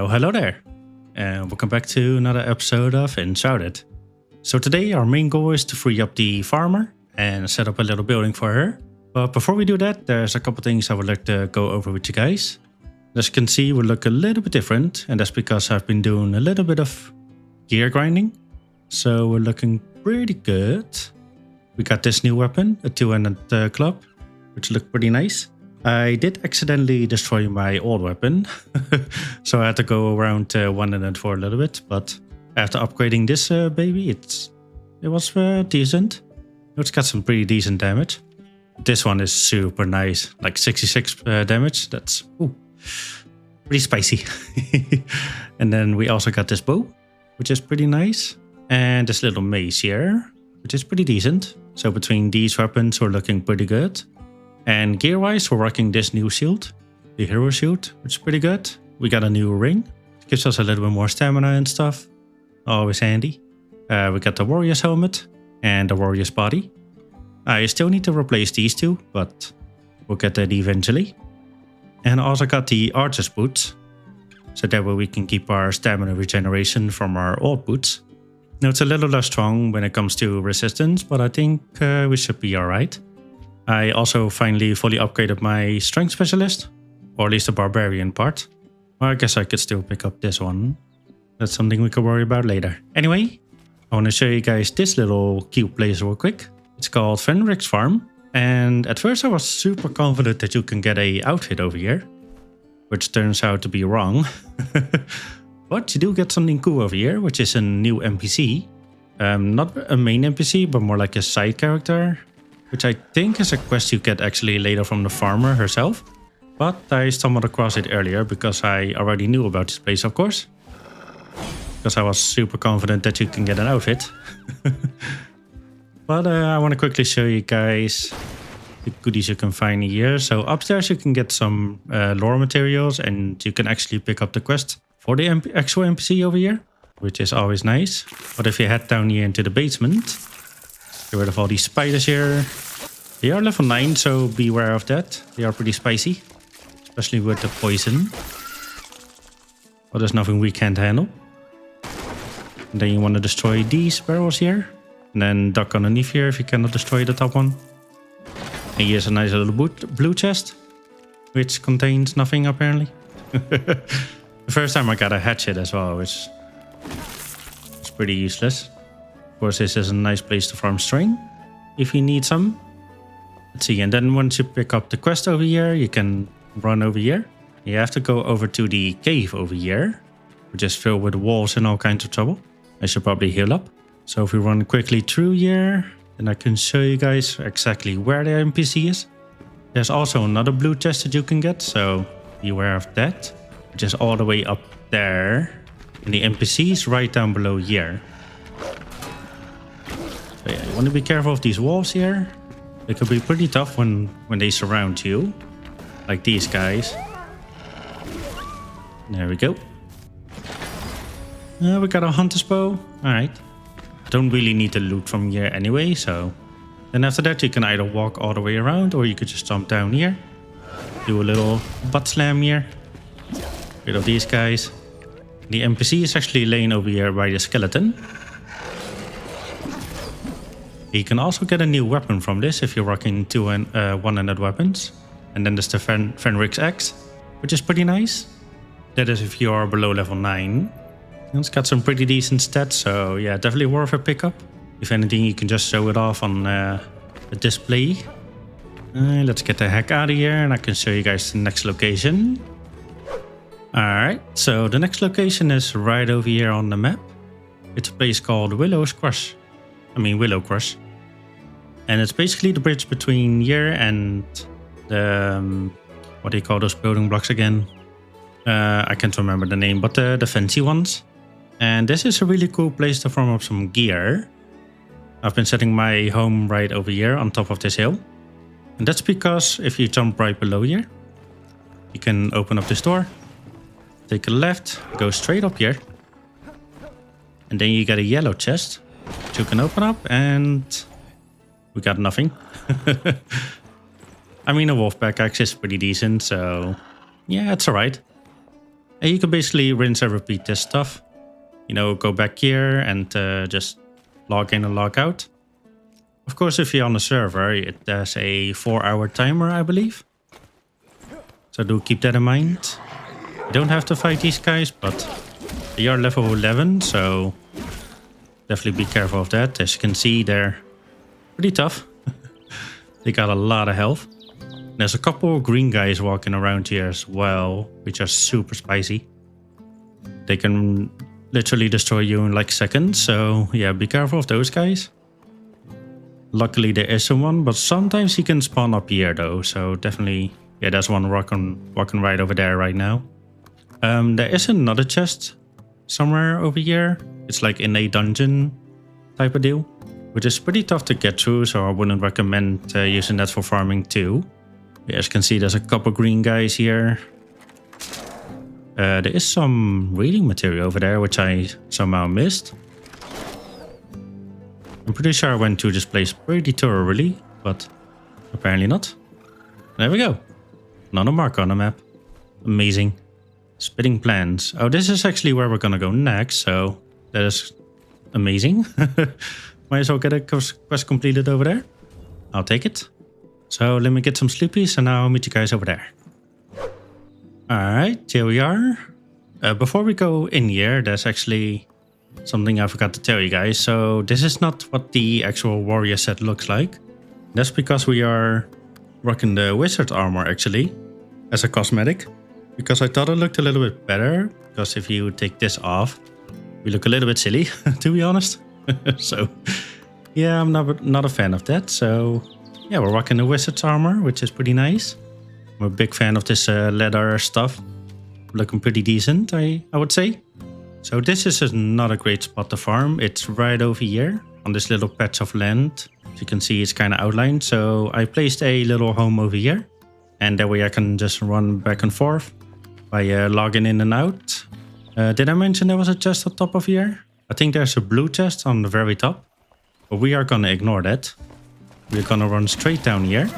Hello there, and welcome back to another episode of Enshrouded. So today our main goal is to free up the farmer and set up a little building for her. But before we do that, there's a couple things I would like to go over with you guys. As you can see, we look a little bit different, and that's because I've been doing a little bit of gear grinding. So we're looking pretty good. We got this new weapon, a two-handed club, which looked pretty nice. I did accidentally destroy my old weapon, so I had to go around one-handed for a little bit, but after upgrading this baby, it was decent. It's got some pretty decent damage. This one is super nice, like 66 damage. That's pretty spicy. And then we also got this bow, which is pretty nice, and this little mace here, which is pretty decent. So between these weapons, we're looking pretty good. And gear-wise, we're rocking this new shield, the hero shield, which is pretty good. We got a new ring, it gives us a little bit more stamina and stuff. Always handy. We got the warrior's helmet and the warrior's body. I still need to replace these two, but we'll get that eventually. And I also got the archer's boots, so that way we can keep our stamina regeneration from our old boots. Now it's a little less strong when it comes to resistance, but I think we should be alright. I also finally fully upgraded my strength specialist, or at least the barbarian part. Well, I guess I could still pick up this one. That's something we could worry about later. Anyway, I want to show you guys this little cute place real quick. It's called Fenrig's farm. And at first I was super confident that you can get an outfit over here, which turns out to be wrong. But you do get something cool over here, which is a new NPC. Not a main NPC, but more like a side character, which I think is a quest you get actually later from the farmer herself. But I stumbled across it earlier because I already knew about this place, of course. Because I was super confident that you can get an outfit. But I want to quickly show you guys the goodies you can find here. So upstairs you can get some lore materials, and you can actually pick up the quest for the actual NPC over here, which is always nice. But if you head down here into the basement, get rid of all these spiders here. They are level 9, so beware of that. They are pretty spicy, especially with the poison. But there's nothing we can't handle. And then you want to destroy these barrels here. And then duck underneath here if you cannot destroy the top one. And here's a nice little blue chest, which contains nothing apparently. The first time I got a hatchet as well, which is pretty useless. Of course, this is a nice place to farm string if you need some. Let's see, and then once you pick up the quest over here, you can run over here. You have to go over to the cave over here, which is filled with wolves and all kinds of trouble. I should probably heal up. So if we run quickly through here, then I can show you guys exactly where the NPC is. There's also another blue chest that you can get, so beware of that, which is all the way up there. And the NPC is right down below here. So yeah, you want to be careful of these wolves here. They could be pretty tough when they surround you, like these guys. There we go. We got a hunter's bow. Alright. I don't really need to loot from here anyway, so... Then after that you can either walk all the way around, or you could just jump down here. Do a little butt slam here. Get rid of these guys. The NPC is actually laying over here by the skeleton. You can also get a new weapon from this if you're rocking two and one-handed weapons. And then there's the Fenrig's axe, which is pretty nice. That is if you are below level 9. And it's got some pretty decent stats, so yeah, definitely worth a pickup. If anything, you can just show it off on the display. Let's get the heck out of here, and I can show you guys the next location. Alright, so the next location is right over here on the map. It's a place called Willow Crush. And it's basically the bridge between here and the... what do you call those building blocks again? I can't remember the name, but the fancy ones. And this is a really cool place to farm up some gear. I've been setting my home right over here on top of this hill. And that's because if you jump right below here, you can open up this door, take a left, go straight up here. And then you get a yellow chest, which you can open up, and we got nothing. I mean, a wolf pickaxe is pretty decent, so yeah, it's alright. And you can basically rinse and repeat this stuff. You know, go back here and just log in and log out. Of course, if you're on a server, it has a 4-hour timer, I believe. So do keep that in mind. You don't have to fight these guys, but they are level 11, so definitely be careful of that. As you can see, they're pretty tough. They got a lot of health. There's a couple of green guys walking around here as well, which are super spicy. They can literally destroy you in like seconds, so yeah, be careful of those guys. Luckily there is someone, but sometimes he can spawn up here though, so definitely, yeah, there's one walking right over there right now. There is another chest somewhere over here. It's like in a dungeon type of deal, which is pretty tough to get through, so I wouldn't recommend using that for farming too. As you can see, there's a couple green guys here. There is some reading material over there, which I somehow missed. I'm pretty sure I went to this place pretty thoroughly, but apparently not. There we go. Another marker on the map. Amazing. Spitting plants. Oh, this is actually where we're gonna go next, so that is amazing. Might as well get a quest completed over there. I'll take it. So let me get some sleepies and I'll meet you guys over there. Alright, here we are. Before we go in here, there's actually something I forgot to tell you guys. So this is not what the actual warrior set looks like. That's because we are rocking the wizard armor actually as a cosmetic. Because I thought it looked a little bit better. Because if you take this off, we look a little bit silly, to be honest. So yeah, I'm not a fan of that. So yeah, we're rocking the wizard's armor, which is pretty nice. I'm a big fan of this leather stuff. Looking pretty decent, I would say. So this is not a great spot to farm. It's right over here on this little patch of land. As you can see, it's kind of outlined. So I placed a little home over here. And that way I can just run back and forth by logging in and out. Did I mention there was a chest on top of here? I think there's a blue chest on the very top. But we are going to ignore that. We're going to run straight down here.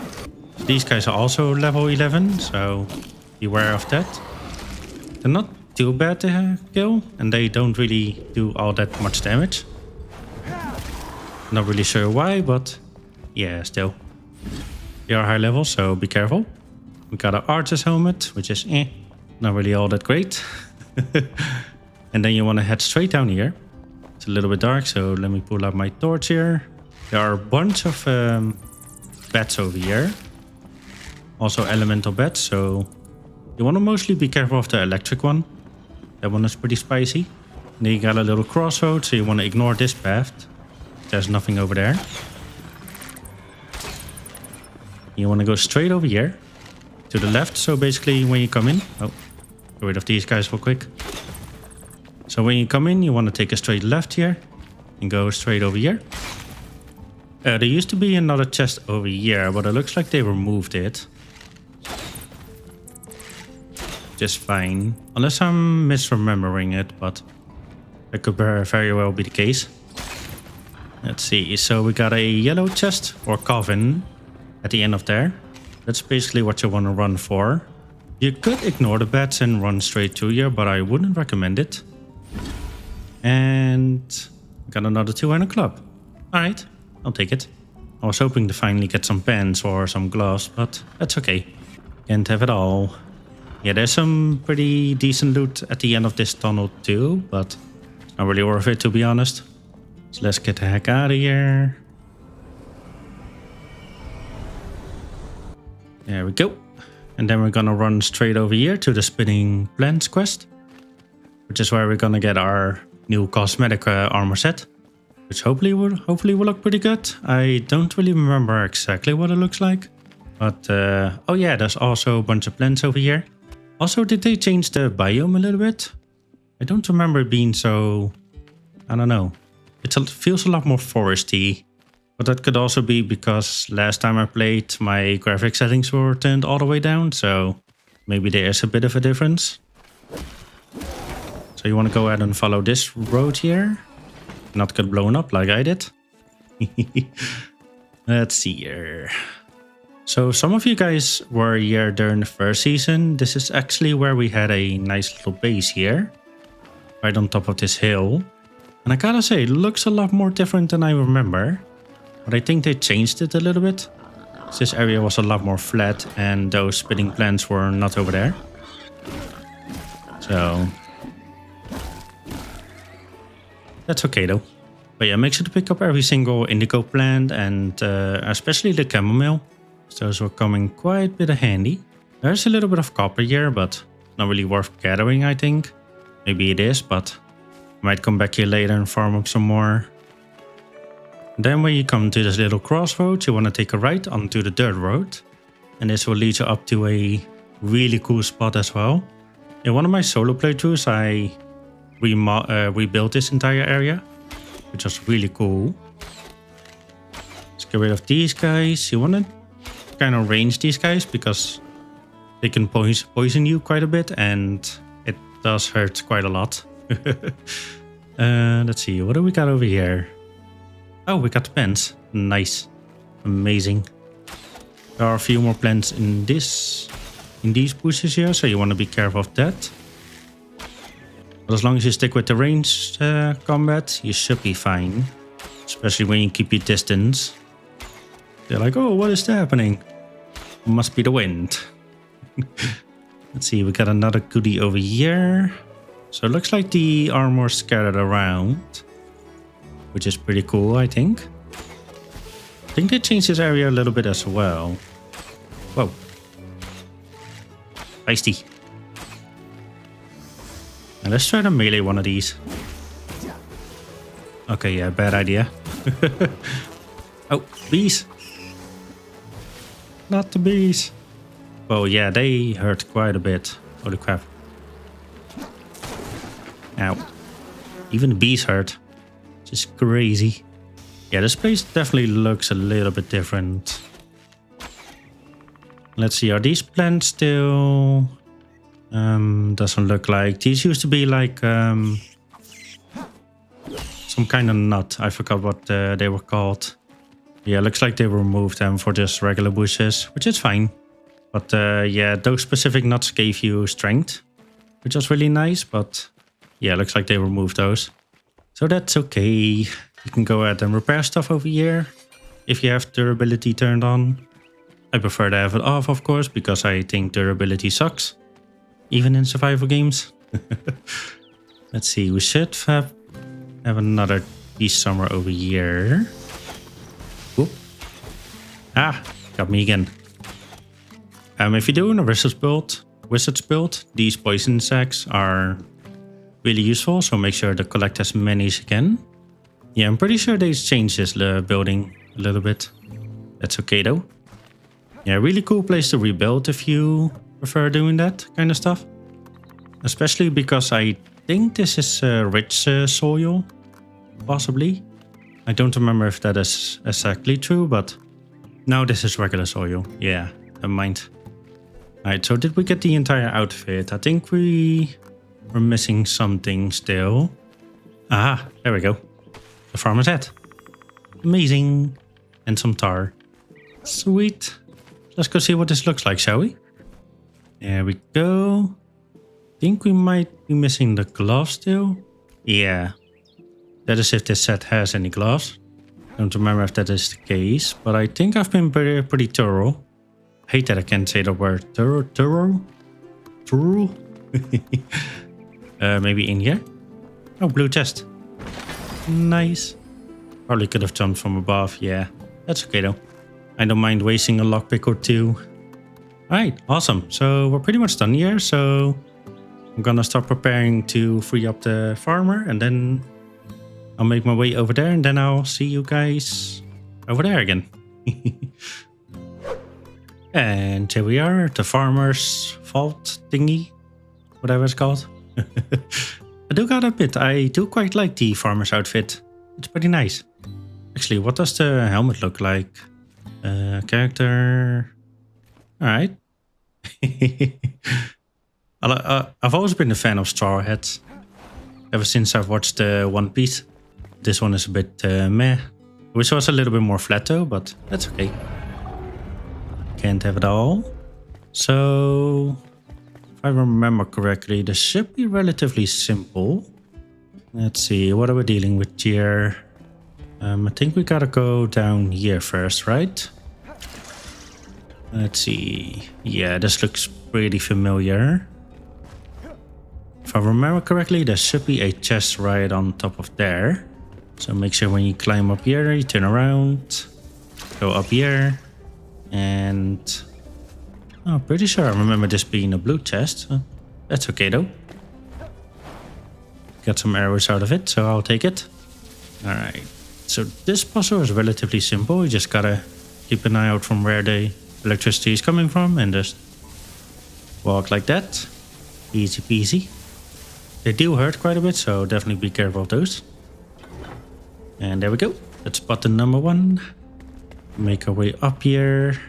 These guys are also level 11, so beware of that. They're not too bad to kill, and they don't really do all that much damage. Not really sure why, but yeah, still. They are high level, so be careful. We got an archer's helmet, which is not really all that great. And then you want to head straight down here. It's a little bit dark, so let me pull out my torch here. There are a bunch of bats over here. Also elemental bats, so you want to mostly be careful of the electric one. That one is pretty spicy. And then you got a little crossroad, so you want to ignore this path. There's nothing over there. You want to go straight over here to the left. So basically when you come in, get rid of these guys real quick. So when you come in, you want to take a straight left here and go straight over here. There used to be another chest over here, but it looks like they removed it. Just fine. Unless I'm misremembering it, but that could very well be the case. Let's see. So we got a yellow chest or coffin at the end of there. That's basically what you want to run for. You could ignore the bats and run straight to here, but I wouldn't recommend it. And got another 2-iron club. Alright, I'll take it. I was hoping to finally get some pants or some gloves, but that's okay. Can't have it all. Yeah, there's some pretty decent loot at the end of this tunnel too, but it's not really worth it to be honest. So let's get the heck out of here. There we go. And then we're gonna run straight over here to the spinning plants quest, which is where we're gonna get our new cosmetic armor set, which hopefully will look pretty good. I don't really remember exactly what it looks like, but oh yeah, there's also a bunch of plants over here. Also, did they change the biome a little bit? I don't remember it being so, I don't know. It feels a lot more foresty, but that could also be because last time I played, my graphic settings were turned all the way down, so maybe there is a bit of a difference. So you want to go ahead and follow this road here, not get blown up like I did. Let's see here. So some of you guys were here during the first season. This is actually where we had a nice little base here, right on top of this hill. And I gotta say, it looks a lot more different than I remember. But I think they changed it a little bit. This area was a lot more flat and those spitting plants were not over there. So that's okay though. But yeah, make sure to pick up every single indigo plant and especially the chamomile. So those were coming quite a bit handy. There's a little bit of copper here, but not really worth gathering, I think. Maybe it is, but I might come back here later and farm up some more. Then when you come to this little crossroads, you want to take a right onto the dirt road. And this will lead you up to a really cool spot as well. In one of my solo playthroughs, I rebuilt this entire area, which was really cool. Let's get rid of these guys. You want to kind of range these guys because they can poison you quite a bit and it does hurt quite a lot. Let's see, what do we got over here? Oh, we got the plants. Nice. Amazing. There are a few more plants in these bushes here, so you want to be careful of that. But as long as you stick with the ranged combat, you should be fine. Especially when you keep your distance. They're like, oh, what is happening? Must be the wind. Let's see, we got another goodie over here. So it looks like the armor scattered around, which is pretty cool, I think. I think they changed this area a little bit as well. Whoa. Feisty. Now let's try to melee one of these. Okay, yeah, bad idea. Oh, bees. Not the bees. Well, yeah, they hurt quite a bit. Holy crap. Ow. Even the bees hurt. Just crazy. Yeah, this place definitely looks a little bit different. Let's see, are these plants still... doesn't look like... These used to be like... some kind of nut. I forgot what they were called. Yeah, looks like they removed them for just regular bushes, which is fine. But yeah, those specific nuts gave you strength, which was really nice. But yeah, looks like they removed those. So that's okay. You can go ahead and repair stuff over here if you have durability turned on. I prefer to have it off, of course, because I think durability sucks, even in survival games. Let's see, we should have another beast somewhere over here. Whoop. Ah, got me again. If you're doing a wizard's build, these poison sacks are really useful, so make sure to collect as many as you can. Yeah, I'm pretty sure they changed this building a little bit. That's okay though. Yeah, really cool place to rebuild if you prefer doing that kind of stuff. Especially because I think this is rich soil, possibly. I don't remember if that is exactly true, but no, this is regular soil. Yeah, never mind. Alright, so did we get the entire outfit? I think we were missing something still. Ah, there we go. The farmer's hat. Amazing. And some tar. Sweet. Let's go see what this looks like, shall we? There we go. Think we might be missing the gloves still. Yeah. That is if this set has any gloves. Don't remember if that is the case, but I think I've been pretty thorough. Hate that I can't say the word thorough. Maybe in here. Oh, blue chest. Nice. Probably could have jumped from above. Yeah, that's okay though. I don't mind wasting a lockpick or two. Alright, awesome. So we're pretty much done here. So I'm gonna start preparing to free up the farmer, and then I'll make my way over there, and then I'll see you guys over there again. And here we are, the farmer's vault thingy, whatever it's called. I do gotta admit, I do quite like the farmer's outfit. It's pretty nice. Actually, what does the helmet look like? Character... Alright. I've always been a fan of straw hats. Ever since I've watched One Piece. This one is a bit meh. Wish it was a little bit more flat though, but that's okay. can't have it all. So, if I remember correctly, this should be relatively simple. Let's see, what are we dealing with here? I think we gotta go down here first, right? Let's see. Yeah, this looks pretty familiar. If I remember correctly, there should be a chest right on top of there. So make sure when you climb up here, you turn around, go up here, and I'm pretty sure I remember this being a blue chest. That's okay though. Got some arrows out of it, so I'll take it. Alright, so this puzzle is relatively simple. You just gotta keep an eye out from where the electricity is coming from and just walk like that. Easy peasy. They do hurt quite a bit, so definitely be careful of those. And there we go. That's button number 1. Make our way up here.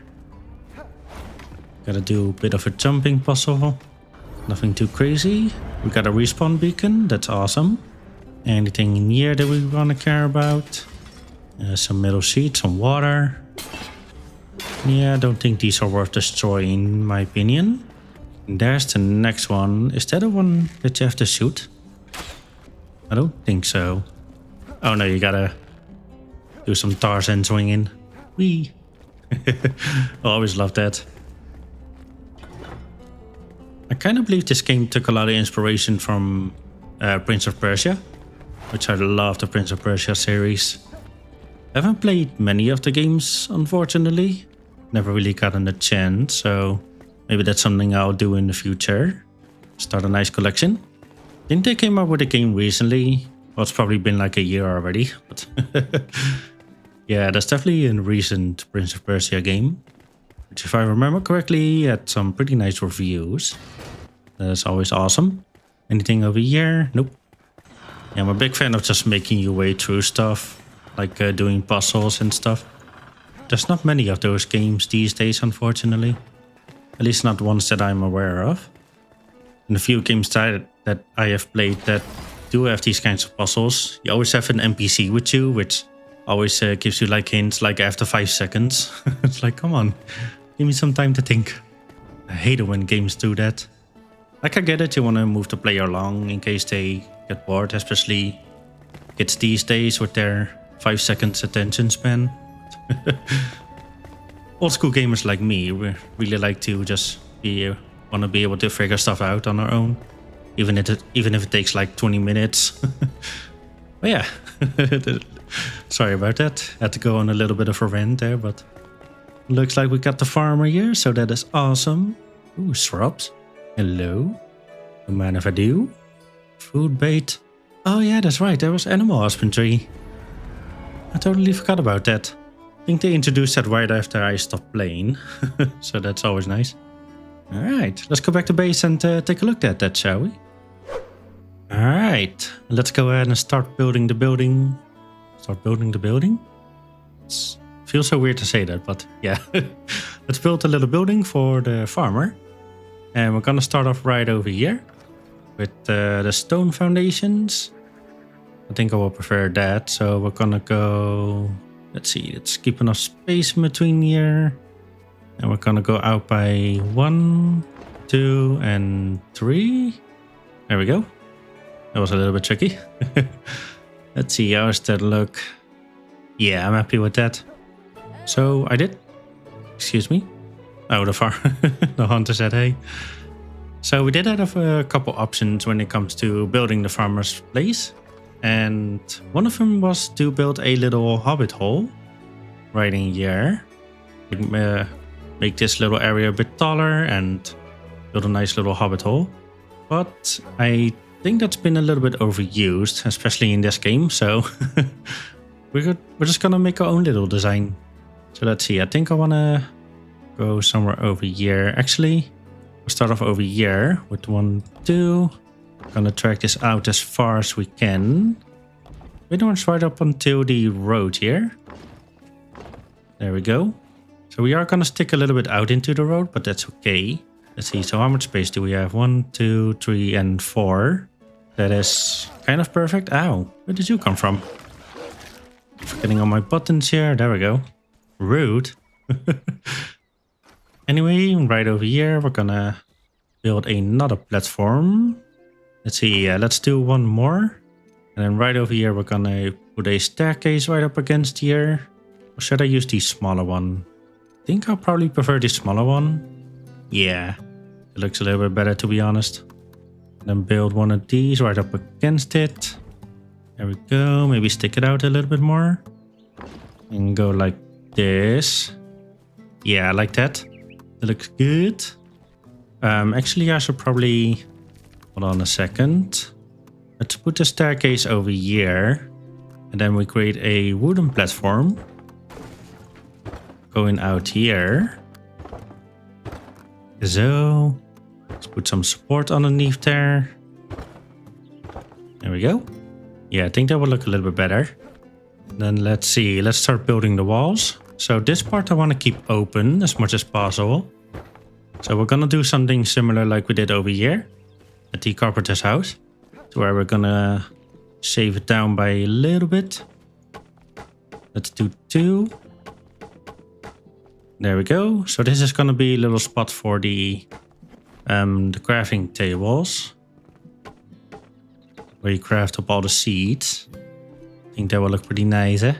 Gotta do a bit of a jumping puzzle. Nothing too crazy. We got a respawn beacon. That's awesome. Anything in here that we want to care about? Some metal sheets, some water. Yeah, I don't think these are worth destroying, in my opinion. And there's the next one. Is that the one that you have to shoot? I don't think so. Oh no, you gotta do some Tarzan swinging. Whee! I always love that. I kind of believe this game took a lot of inspiration from Prince of Persia, which I love the Prince of Persia series. I haven't played many of the games, unfortunately. Never really gotten a chance, so maybe that's something I'll do in the future. Start a nice collection. I think they came up with a game recently. Well, it's probably been like a year already, but yeah, that's definitely a recent Prince of Persia game, which if I remember correctly had some pretty nice reviews. That's always awesome. Anything over here? Nope. Yeah, I'm a big fan of just making your way through stuff, like doing puzzles and stuff. There's not many of those games these days, unfortunately. At least not ones that I'm aware of. And a few games that I have played that do have these kinds of puzzles, you always have an NPC with you, which always gives you like hints like after 5 seconds. It's like, come on, give me some time to think. I hate it when games do that. Like, I get it, you want to move the player along in case they get bored, especially kids these days with their 5 seconds attention span. Old school gamers like me, we really like to just want to be able to figure stuff out on our own. Even if it takes like 20 minutes. But yeah, sorry about that. Had to go on a little bit of a rant there, but looks like we got the farmer here, so that is awesome. Ooh, shrubs. Hello. No mind if I do. Food bait. Oh yeah, that's right. There was animal husbandry. I totally forgot about that. I think they introduced that right after I stopped playing. So that's always nice. Alright, let's go back to base and take a look at that, shall we? Alright, let's go ahead and start building the building. Start building the building? It feels so weird to say that, but yeah. Let's build a little building for the farmer. And we're gonna start off right over here with the stone foundations. I think I will prefer that, so we're gonna go... Let's see, let's keep enough space in between here. And we're gonna go out by 1, 2, and 3. There we go. That was a little bit tricky. Let's see, how's that look? Yeah, I'm happy with that. So I did. Excuse me. Oh, the hunter said hey. So we did have a couple options when it comes to building the farmer's place. And one of them was to build a little hobbit hole right in here. Make this little area a bit taller and build a nice little hobbit hole. But I think that's been a little bit overused, especially in this game. So we're just gonna make our own little design. So let's see, I think I wanna go somewhere over here. Actually, we'll start off over here with 1, 2. Gonna track this out as far as we can. Pretty much right up until the road here. There we go. So we are gonna stick a little bit out into the road, but that's okay. Let's see, so how much space do we have? 1, 2, 3, and 4. That is kind of perfect. Ow, where did you come from? Forgetting all my buttons here. There we go. Rude. Anyway, right over here, we're gonna build another platform. Let's see, let's do one more. And then right over here, we're gonna put a staircase right up against here. Or should I use the smaller one? I think I'll probably prefer the smaller one. Yeah, it looks a little bit better, to be honest. And then build one of these right up against it. There we go. Maybe stick it out a little bit more. And go like this. Yeah, I like that. It looks good. Actually, I should probably... Hold on a second. Let's put the staircase over here. And then we create a wooden platform. Going out here. So, let's put some support underneath there. There we go. Yeah, I think that will look a little bit better. Then let's see, let's start building the walls. So this part I want to keep open as much as possible. So we're gonna do something similar like we did over here at the carpenter's house. To where we're gonna shave it down by a little bit. Let's do 2. There we go. So this is gonna be a little spot for the crafting tables. Where you craft up all the seeds. I think that will look pretty nice, eh?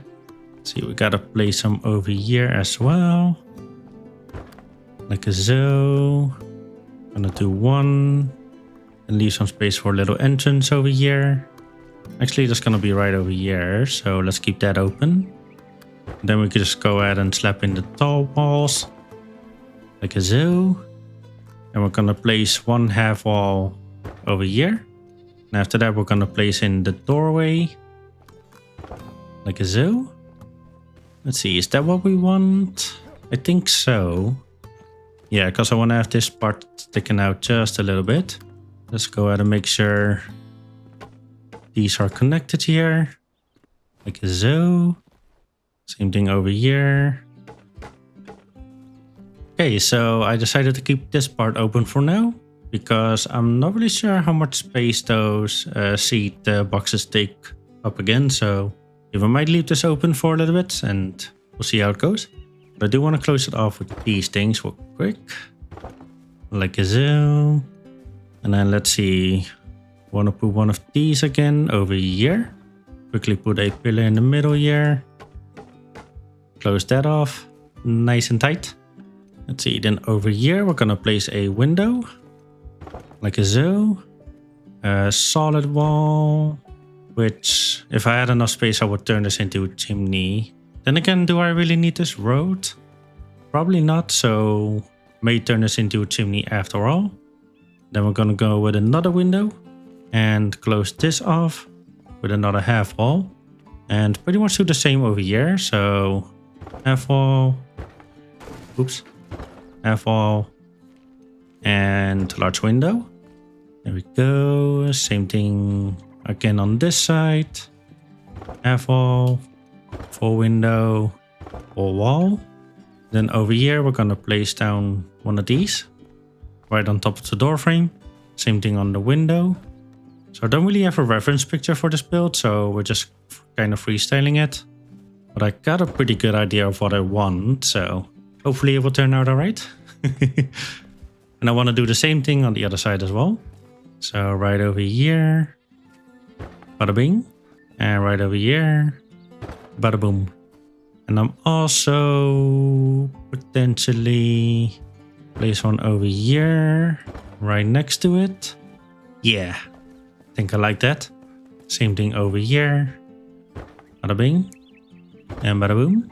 See, we gotta place some over here as well. Like so. Gonna do 1. And leave some space for a little entrance over here. Actually, that's gonna be right over here. So let's keep that open. And then we could just go ahead and slap in the tall walls. Like so. And we're gonna place 1 half wall over here. And after that, we're gonna place in the doorway. Like so. Let's see, is that what we want? I think so. Yeah, because I want to have this part sticking out just a little bit. Let's go ahead and make sure these are connected here. Like so. Same thing over here. Okay, so I decided to keep this part open for now. Because I'm not really sure how much space those seed boxes take up again. So if I might leave this open for a little bit and we'll see how it goes. But I do want to close it off with these things real quick. Like so. And then let's see. I want to put one of these again over here. Quickly put a pillar in the middle here. Close that off. Nice and tight. Let's see. Then over here we're going to place a window. Like so. A solid wall. Which, if I had enough space, I would turn this into a chimney. Then again, do I really need this road? Probably not, so may turn this into a chimney after all. Then we're gonna go with another window and close this off with another half wall. And pretty much do the same over here. So half wall, oops, half wall, and large window. There we go. Same thing again on this side. Half wall, full window, full wall. Then over here we're gonna place down one of these right on top of the door frame. Same thing on the window. So I don't really have a reference picture for this build, so we're just kind of freestyling it. But I got a pretty good idea of what I want, so hopefully it will turn out alright. And I want to do the same thing on the other side as well. So right over here, bada bing, and right over here, bada boom. And I'm also potentially place one over here, right next to it. Yeah, I think I like that. Same thing over here, bada bing, and bada boom.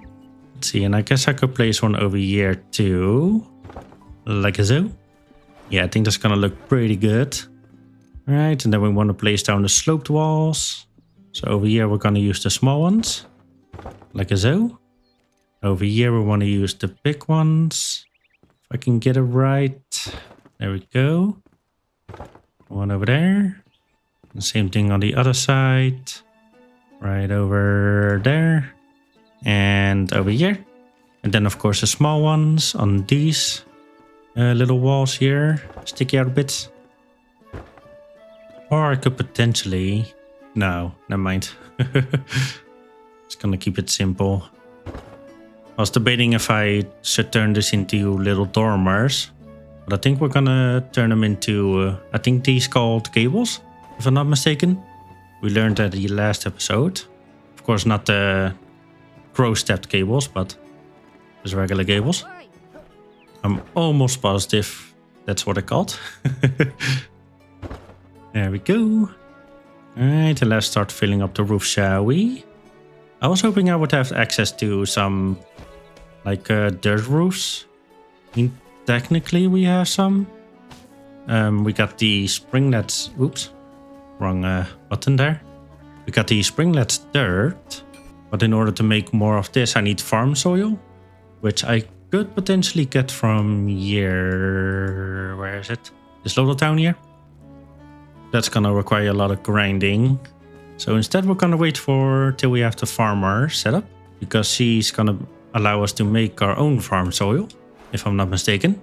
Let's see, and I guess I could place one over here too, like so. Yeah, I think that's gonna look pretty good. Right, and then we want to place down the sloped walls. So over here we're gonna use the small ones, like so. Over here we want to use the big ones. If I can get it right. There we go. One over there. The same thing on the other side. Right over there. And over here. And then of course the small ones on these little walls here. Sticky out bits. Or I could potentially... No, never mind. Just gonna keep it simple. I was debating if I should turn this into little dormers. But I think we're gonna turn them into, I think these called gables, if I'm not mistaken. We learned that in the last episode. Of course, not the crow-stepped gables, but just regular gables. I'm almost positive that's what they're called. There we go. Alright, let's start filling up the roof, shall we? I was hoping I would have access to some, like, dirt roofs. I mean, technically we have some. We got the springlets. Oops, wrong button there. We got the springlets dirt, but in order to make more of this, I need farm soil, which I could potentially get from here. Where is it? This little town here. That's gonna require a lot of grinding. So instead we're gonna wait for till we have the farmer set up, because she's gonna allow us to make our own farm soil, if I'm not mistaken.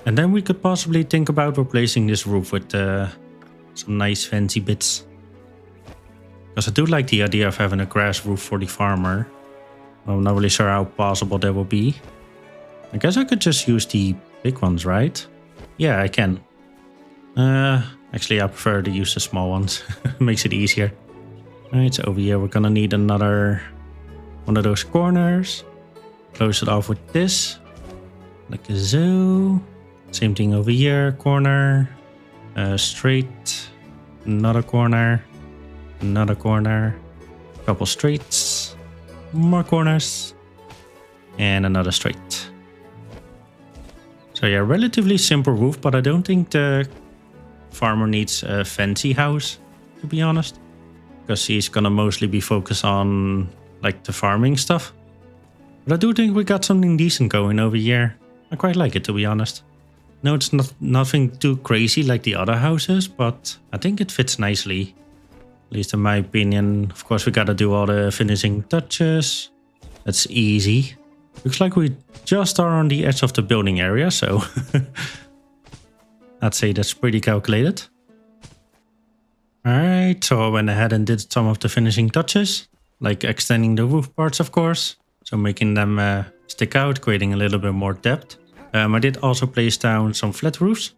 And then we could possibly think about replacing this roof with some nice fancy bits. Because I do like the idea of having a grass roof for the farmer. I'm not really sure how possible that will be. I guess I could just use the big ones, right? Yeah, I can. Actually, I prefer to use the small ones. Makes it easier. Alright, so over here we're gonna need another one of those corners. Close it off with this. Like so. Same thing over here, corner. Straight. Another corner. Another corner. Couple straights. More corners. And another straight. So yeah, relatively simple roof, but I don't think the farmer needs a fancy house, to be honest. Because he's gonna mostly be focused on like the farming stuff. But I do think we got something decent going over here. I quite like it, to be honest. No, it's nothing too crazy like the other houses, but I think it fits nicely. At least in my opinion. Of course, we gotta do all the finishing touches. That's easy. Looks like we just are on the edge of the building area, so I'd say that's pretty calculated. Alright, so I went ahead and did some of the finishing touches, like extending the roof parts, of course. So making them stick out, creating a little bit more depth. I did also place down some flat roofs,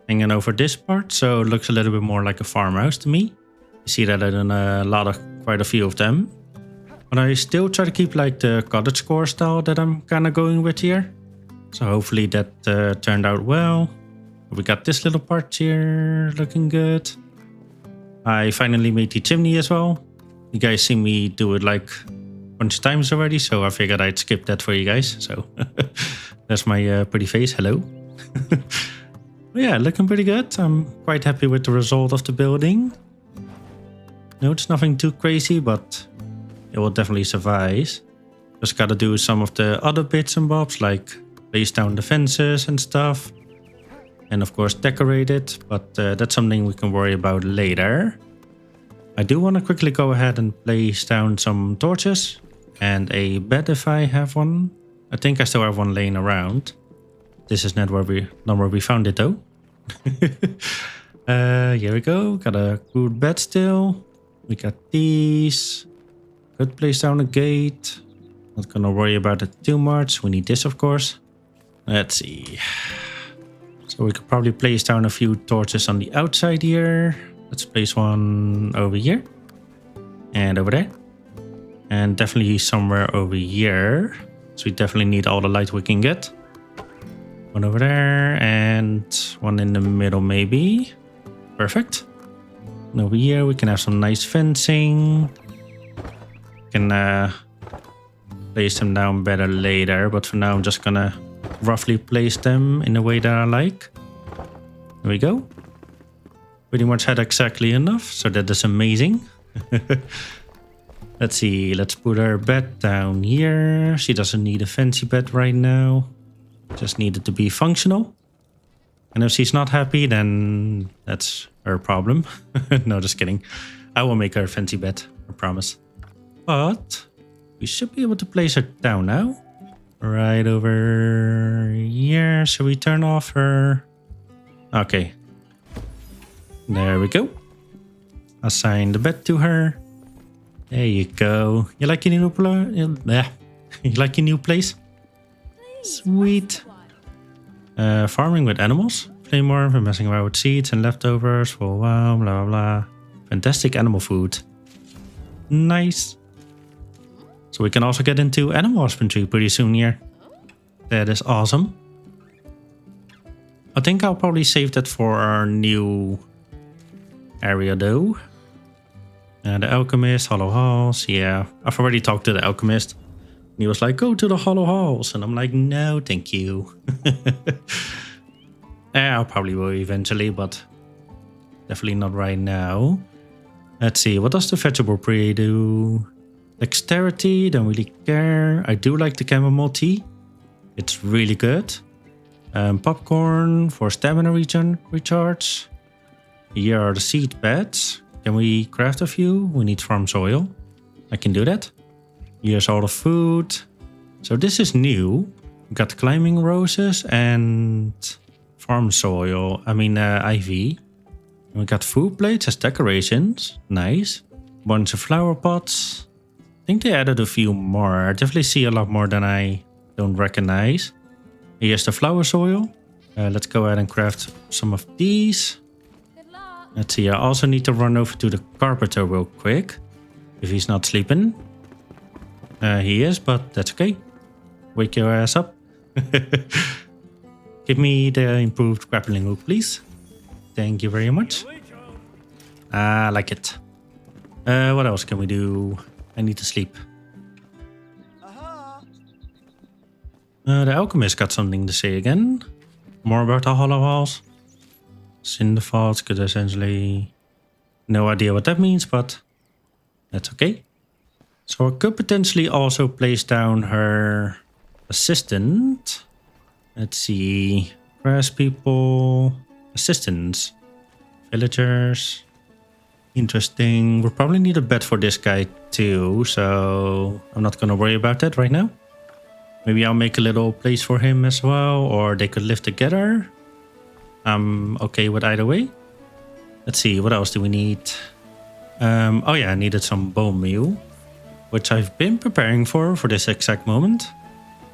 hanging over this part, so it looks a little bit more like a farmhouse to me. You see that I've done quite a few of them. But I still try to keep like the cottagecore style that I'm kind of going with here. So hopefully that turned out well. We got this little part here looking good. I finally made the chimney as well. You guys see me do it like a bunch of times already, so I figured I'd skip that for you guys. So that's my pretty face. Hello. Yeah, looking pretty good. I'm quite happy with the result of the building. No, it's nothing too crazy, but it will definitely survive. Just gotta do some of the other bits and bobs, like place down the fences and stuff. And of course decorate it, but that's something we can worry about later. I do want to quickly go ahead and place down some torches and a bed if I have one. I think I still have one laying around. This is not where we found it though. Here we go. Got a good bed still. We got these. Could place down a gate. Not gonna worry about it too much. We need this, of course. Let's see. So we could probably place down a few torches on the outside here. Let's place one over here. And over there. And definitely somewhere over here. So we definitely need all the light we can get. One over there and one in the middle maybe. Perfect. And over here we can have some nice fencing. Can place them down better later, but for now I'm just gonna roughly place them in the way that I like. There we go. Pretty much had exactly enough, so that is amazing. Let's see, let's put her bed down here. She doesn't need a fancy bed right now. Just need it to be functional. And if she's not happy, then that's her problem. No, just kidding. I will make her a fancy bed, I promise. But we should be able to place her down now. Right over here. Shall we turn off her? Okay. There we go. Assign the bed to her. There you go. You like your new pillow? Yeah. You like your new place? Sweet. Farming with animals. Play more for messing around with seeds and leftovers for a while, blah, blah, blah. Fantastic animal food. Nice. So we can also get into animal husbandry pretty soon here. That is awesome. I think I'll probably save that for our new area though. The alchemist, hollow halls. Yeah, I've already talked to the alchemist. He was like, go to the hollow halls. And I'm like, no, thank you. I'll probably will eventually, but definitely not right now. Let's see, what does the vegetable pre do? Dexterity, don't really care. I do like the chamomile tea. It's really good. Popcorn for stamina recharge. Here are the seed beds. Can we craft a few? We need farm soil. I can do that. Here's all the food. So this is new. We got climbing roses and farm soil. Ivy. And we got food plates as decorations. Nice. Bunch of flower pots. I think they added a few more. I definitely see a lot more than I don't recognize. Here's the flower soil. Let's go ahead and craft some of these. Let's see, I also need to run over to the carpenter real quick. If he's not sleeping. He is, but that's okay. Wake your ass up. Give me the improved grappling hook, please. Thank you very much. I like it. What else can we do? I need to sleep. The alchemist got something to say again. More about the hollow halls. Cinder vaults could essentially... No idea what that means, but that's okay. So I could potentially also place down her assistant. Let's see. Grass people. Assistants. Villagers. Interesting. We'll probably need a bed for this guy too, so I'm not going to worry about that right now. Maybe I'll make a little place for him as well, or they could live together. I'm okay with either way. Let's see, what else do we need? Oh yeah, I needed some bone meal, which I've been preparing for this exact moment.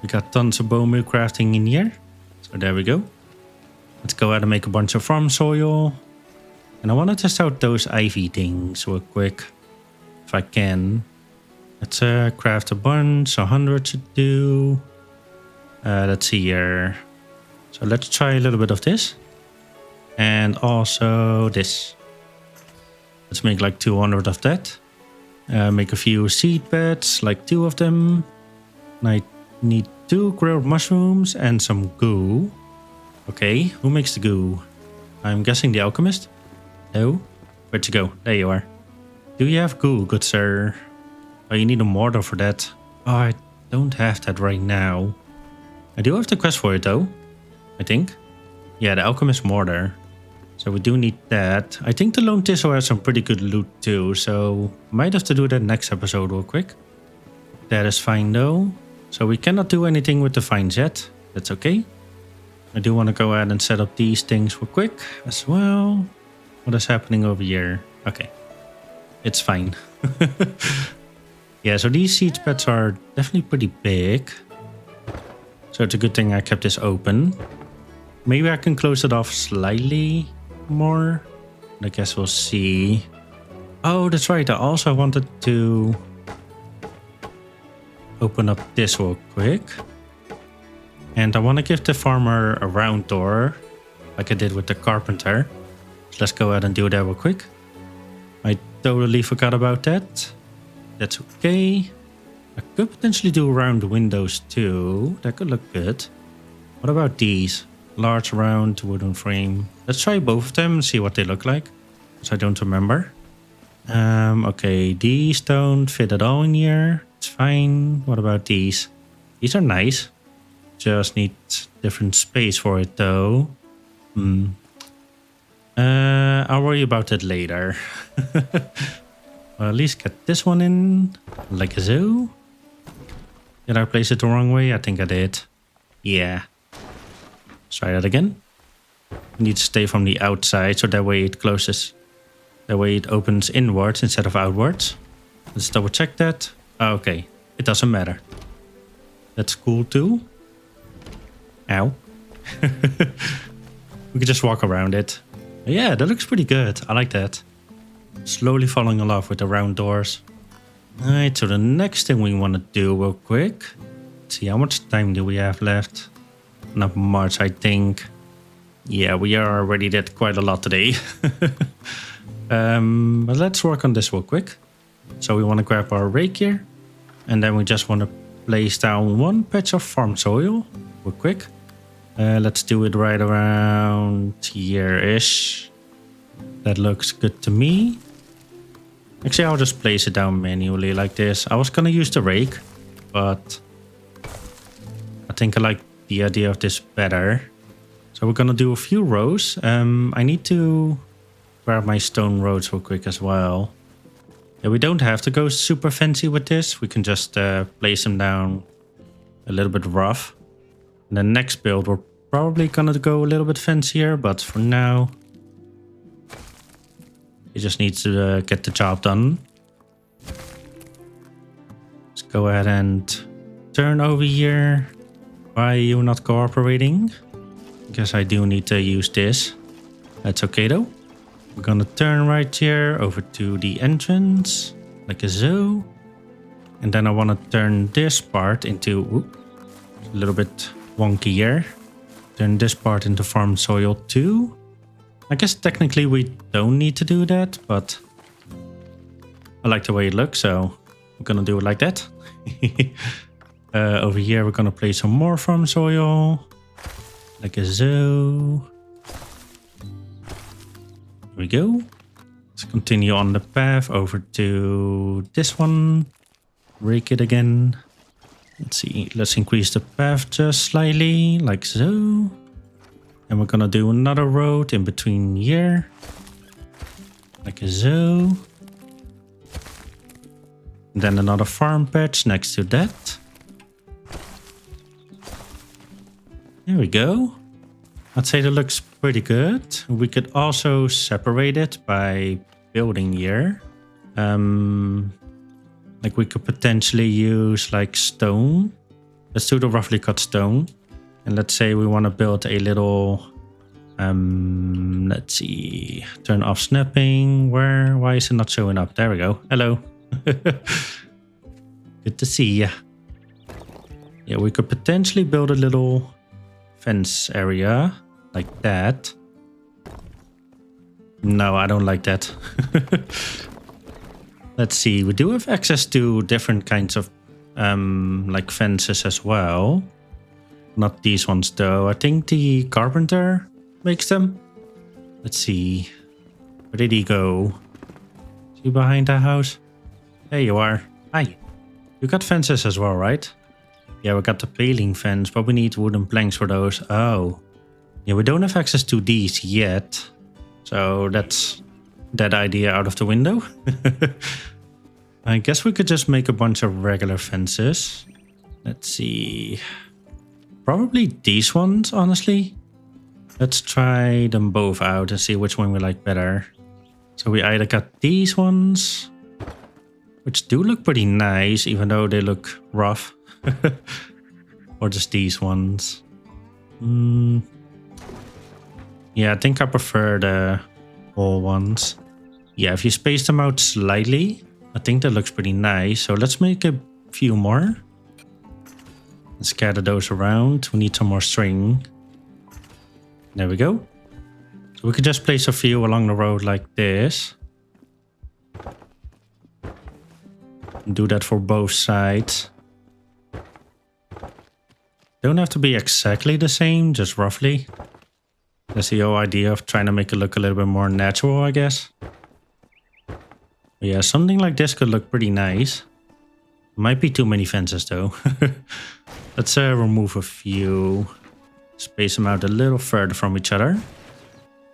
We got tons of bone meal crafting in here. So there we go. Let's go ahead and make a bunch of farm soil. And I want to test out those ivy things real quick, if I can. Let's craft a bunch, 100 should do. Let's see here. So let's try a little bit of this. And also this. Let's make like 200 of that. Make a few seed beds, like 2 of them. And I need 2 grilled mushrooms and some goo. Okay, who makes the goo? I'm guessing the alchemist? No? Where'd you go? There you are. Do you have goo, good sir? Oh, you need a mortar for that. Oh, I don't have that right now. I do have the quest for it though, I think. Yeah, the alchemist mortar. So we do need that. I think the lone thistle has some pretty good loot too, so might have to do that next episode real quick. That is fine though. So we cannot do anything with the vines yet. That's okay. I do want to go ahead and set up these things real quick as well. What is happening over here? Okay. It's fine. Yeah, so these seed beds are definitely pretty big. So it's a good thing I kept this open. Maybe I can close it off slightly more. I guess we'll see. Oh, that's right. I also wanted to open up this real quick. And I want to give the farmer a round door, like I did with the carpenter. So let's go ahead and do that real quick. I totally forgot about that. That's okay. I could potentially do round windows too. That could look good. What about these? Large round wooden frame. Let's try both of them and see what they look like. Because I don't remember. Okay, these don't fit at all in here. It's fine. What about these? These are nice. Just need different space for it though. I'll worry about it later. Well, at least get this one in, like so. Did I place it the wrong way? I think I did. Yeah. Let's try that again. You need to stay from the outside, so that way it closes. That way it opens inwards instead of outwards. Let's double check that. Okay, it doesn't matter. That's cool too. Ow. We could just walk around it. Yeah, that looks pretty good. I like that. Slowly falling in love with the round doors. Alright, so the next thing we want to do real quick. Let's see, how much time do we have left? Not much, I think. Yeah, we already did quite a lot today. But let's work on this real quick. So we want to grab our rake here. And then we just want to place down one patch of farm soil real quick. Let's do it right around here-ish. That looks good to me. Actually, I'll just place it down manually like this. I was gonna use the rake, but I think I like the idea of this better. So we're gonna do a few rows. I need to grab my stone roads real quick as well. Yeah, we don't have to go super fancy with this. We can just place them down a little bit rough. And the next build, we're probably gonna go a little bit fancier, but for now, you just need to get the job done. Let's go ahead and turn over here. Why are you not cooperating? Guess I do need to use this. That's okay though. We're gonna turn right here over to the entrance, like so. And then I want to turn this part into a little bit wonky here. Turn this part into farm soil too. I guess technically we don't need to do that, but I like the way it looks, so we're gonna do it like that. Over here we're gonna place some more farm soil, like so. Here we go. Let's continue on the path over to this one. Rake it again. Let's see, let's increase the path just slightly, like so. And we're gonna do another road in between here, like so. And then another farm patch next to that. There we go. I'd say that looks pretty good. We could also separate it by building here. Like we could potentially use like stone. Let's do the roughly cut stone. And let's say we want to build a little, let's see, turn off snapping. Why is it not showing up? There we go. Hello. Good to see ya. Yeah, we could potentially build a little fence area like that. No, I don't like that. Let's see, we do have access to different kinds of like fences as well. Not these ones though. I think the carpenter makes them. Let's see. Where did he go? Is he behind the house? There you are. Hi. You got fences as well, right? Yeah, we got the paling fence, but we need wooden planks for those. Oh. Yeah, we don't have access to these yet. So that's that idea out of the window. I guess we could just make a bunch of regular fences. Let's see. Probably these ones, honestly. Let's try them both out and see which one we like better. So we either got these ones, which do look pretty nice, even though they look rough. Or just these ones. Yeah, I think I prefer the whole ones. Yeah, if you space them out slightly, I think that looks pretty nice. So let's make a few more. And scatter those around. We need some more string. There we go. So we could just place a few along the road like this. And do that for both sides. Don't have to be exactly the same, just roughly. That's the whole idea of trying to make it look a little bit more natural, I guess. But yeah, something like this could look pretty nice. Might be too many fences though. Let's remove a few. Space them out a little further from each other.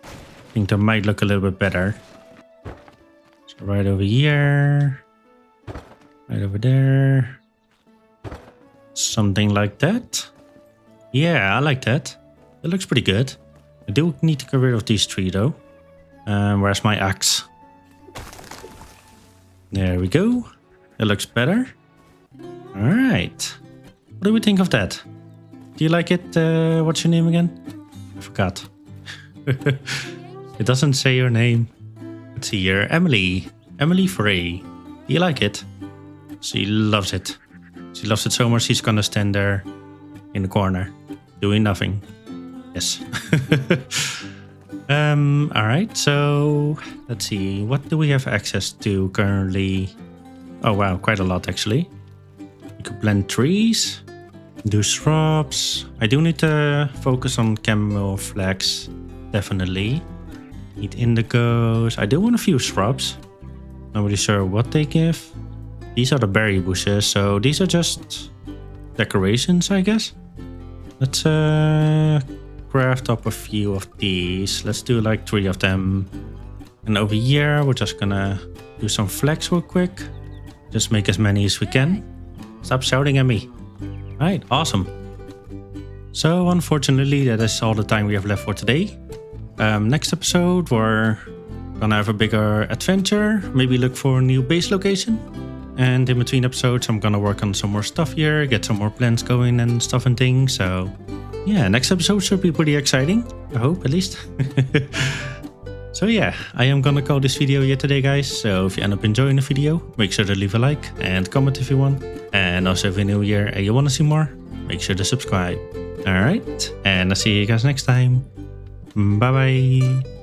I think that might look a little bit better. So right over here. Right over there. Something like that. Yeah, I like that. It looks pretty good. I do need to get rid of these three though. Where's my axe? There we go. It looks better. Alright. What do we think of that? Do you like it? What's your name again? I forgot. It doesn't say your name. Let's see here. Emily. Emily Frey. Do you like it? She loves it. She loves it so much she's gonna stand there in the corner doing nothing. Yes. Alright, so let's see. What do we have access to currently? Oh wow, quite a lot actually. You could plant trees, do shrubs. I do need to focus on camouflage, definitely. Need indigos. I do want a few shrubs. Not really sure what they give. These are the berry bushes, so these are just decorations, I guess. Let's craft up a few of these. Let's do like 3 of them. And over here, we're just gonna do some flags real quick. Just make as many as we can. Stop shouting at me. Alright, awesome. So unfortunately, that is all the time we have left for today. Next episode, we're gonna have a bigger adventure. Maybe look for a new base location. And in between episodes, I'm gonna work on some more stuff here, get some more plans going and stuff and things. So yeah, next episode should be pretty exciting. I hope, at least. So yeah, I am gonna call this video here today, guys. So if you end up enjoying the video, make sure to leave a like and comment if you want. And also if you're new here and you wanna see more, make sure to subscribe. Alright, and I'll see you guys next time. Bye bye.